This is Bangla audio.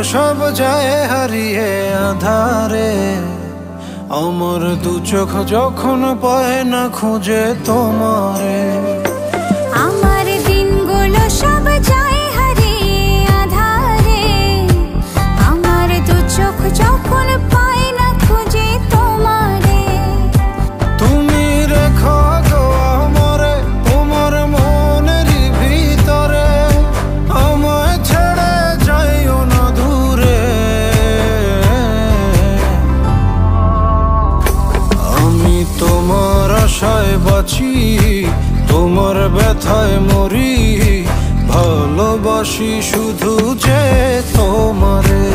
সব যায় হারিয়ে আধারে। আমার দু চোখ যখন পায় না খুঁজে তোমারে। আমার দিনগুলো সব যায় হারিয়ে আধারে। আমার দু চোখ যখন পায় না খুঁজে তোমারে। তুমি রেখো গো আমারে তোমার মনেরই ভিতরে, আমায় ছেড়ে যাইও না দূরে। আমি তোমার আশায় বাঁচি, তোমার ব্যথায় মরি, ভালোবাসি শুধু যে তোমারে।